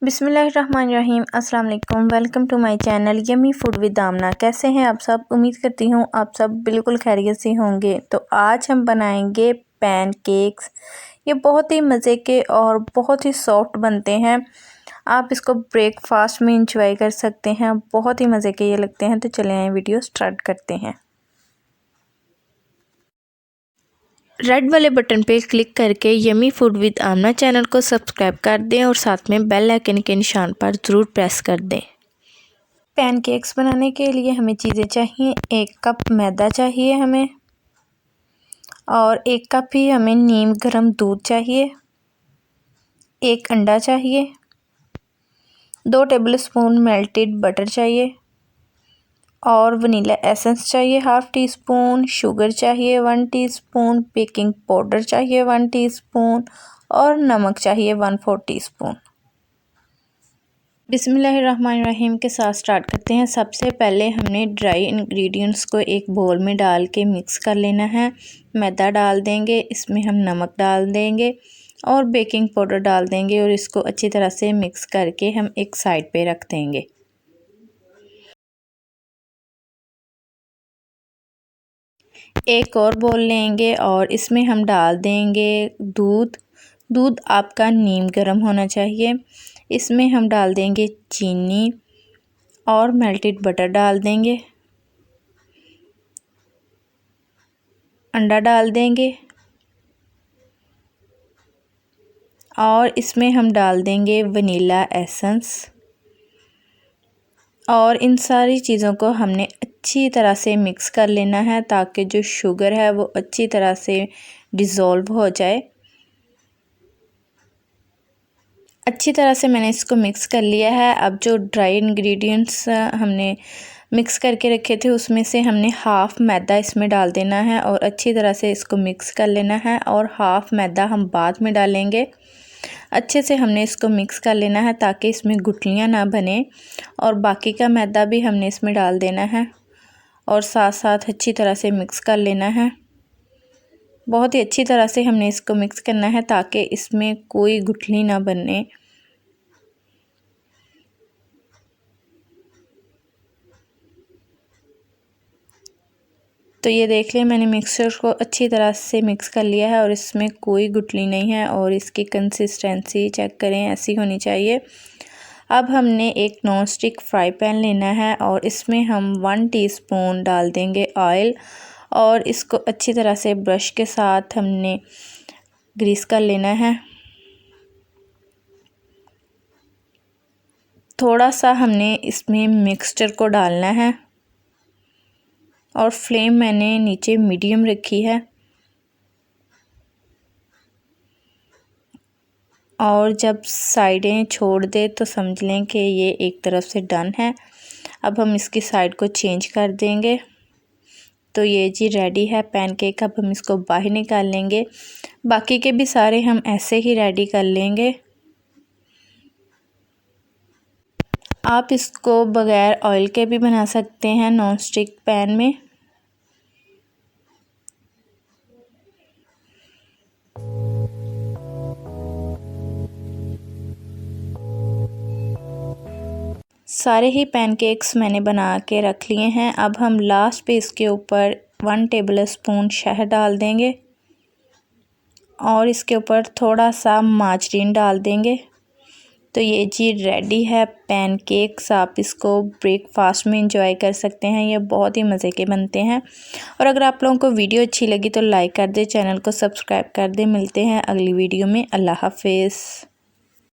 बिस्मिल्लाहिर्रहमानिर्रहीम। अस्सलाम वालेकुम। Welcome to my channel yummy food with Amna. कैसे हैं आप सब? उम्मीद करती हूँ आप सब बिल्कुल खैरियत से होंगे। तो आज हम बनाएंगे पैनकेक्स। ये बहुत ही मज़े के और बहुत ही सॉफ्ट बनते हैं। आप इसको ब्रेकफास्ट में इंजॉय कर सकते हैं। बहुत ही मज़े के ये लगते हैं। तो चलें आए वीडियो स्टार्ट करते हैं। रेड वाले बटन पे क्लिक करके yummy food with Amna channel को सब्सक्राइब कर दें और साथ में बेल आइकन के निशान पर ज़रूर प्रेस कर दें। पैनकेक्स बनाने के लिए हमें चीज़ें चाहिए। 1 कप मैदा चाहिए हमें, और 1 कप ही हमें नीम गर्म दूध चाहिए। 1 अंडा चाहिए। 2 टेबलस्पून मेल्टेड बटर चाहिए और वनीला एसेंस चाहिए 1/2 टीस्पून। शुगर चाहिए 1 टीस्पून। बेकिंग पाउडर चाहिए 1 टीस्पून और नमक चाहिए 1/4 टीस्पून। बिस्मिल्लाहिर्रहमानिर्रहीम के साथ स्टार्ट करते हैं। सबसे पहले हमने ड्राई इंग्रेडिएंट्स को एक बोल में डाल के मिक्स कर लेना है। मैदा डाल देंगे, इसमें हम नमक डाल देंगे और बेकिंग पाउडर डाल देंगे और इसको अच्छी तरह से मिक्स करके हम एक साइड पे रख देंगे। एक और बोल लेंगे और इसमें हम डाल देंगे दूध। दूध आपका नीम गर्म होना चाहिए। इसमें हम डाल देंगे चीनी और मेल्टेड बटर डाल देंगे। अंडा डाल देंगे और इसमें हम डाल देंगे वनीला एसेंस। और इन सारी चीज़ों को हमने अच्छी तरह से मिक्स कर लेना है ताकि जो शुगर है वो अच्छी तरह से डिज़ोल्व हो जाए। अच्छी तरह से मैंने इसको मिक्स कर लिया है। अब जो ड्राई इंग्रेडिएंट्स हमने मिक्स करके रखे थे उसमें से हमने हाफ़ मैदा इसमें डाल देना है और अच्छी तरह से इसको मिक्स कर लेना है, और हाफ़ मैदा हम बाद में डालेंगे। अच्छे से हमने इसको मिक्स कर लेना है ताकि इसमें गुठलियाँ ना बने, और बाकी का मैदा भी हमने इसमें डाल देना है और साथ साथ अच्छी तरह से मिक्स कर लेना है। बहुत ही अच्छी तरह से हमने इसको मिक्स करना है ताकि इसमें कोई गुठली ना बने। तो ये देख लें, मैंने मिक्सचर को अच्छी तरह से मिक्स कर लिया है और इसमें कोई गुठली नहीं है, और इसकी कंसिस्टेंसी चेक करें, ऐसी होनी चाहिए। अब हमने एक नॉन स्टिक फ्राई पैन लेना है और इसमें हम 1 टीस्पून डाल देंगे ऑयल, और इसको अच्छी तरह से ब्रश के साथ हमने ग्रीस कर लेना है। थोड़ा सा हमने इसमें मिक्सचर को डालना है और फ्लेम मैंने नीचे मीडियम रखी है, और जब साइडें छोड़ दे तो समझ लें कि ये एक तरफ से डन है। अब हम इसकी साइड को चेंज कर देंगे। तो ये जी रेडी है पैनकेक। अब हम इसको बाहर निकाल लेंगे। बाकी के भी सारे हम ऐसे ही रेडी कर लेंगे। आप इसको बग़ैर ऑयल के भी बना सकते हैं नॉन स्टिक पैन में। सारे ही पैनकेक्स मैंने बना के रख लिए हैं। अब हम लास्ट पे इसके ऊपर 1 टेबलस्पून शहद डाल देंगे और इसके ऊपर थोड़ा सा मार्जरीन डाल देंगे। तो ये जी रेडी है पैनकेक्स। आप इसको ब्रेकफास्ट में इंजॉय कर सकते हैं। ये बहुत ही मज़े के बनते हैं। और अगर आप लोगों को वीडियो अच्छी लगी तो लाइक कर दें, चैनल को सब्सक्राइब कर दें। मिलते हैं अगली वीडियो में। अल्लाह हाफिज़।